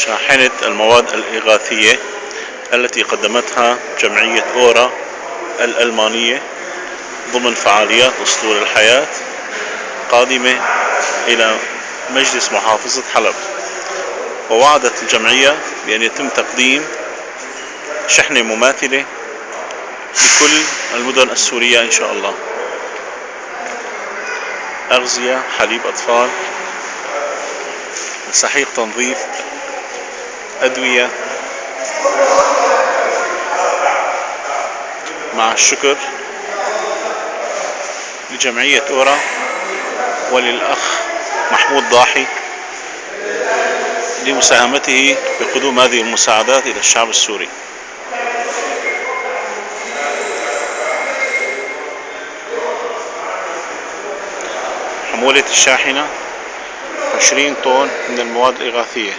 شاحنة المواد الإغاثية التي قدمتها جمعية أورا الألمانية ضمن فعاليات أسطول الحياة قادمة إلى مجلس محافظة حلب. ووعدت الجمعية بأن يتم تقديم شحنة مماثلة لكل المدن السورية إن شاء الله. أغذية، حليب أطفال، مساحيق تنظيف، أدوية، مع الشكر لجمعية أورا وللأخ محمود ضاحي لمساهمته بقدوم هذه المساعدات إلى الشعب السوري. حمولة الشاحنة 20 طن من المواد الإغاثية.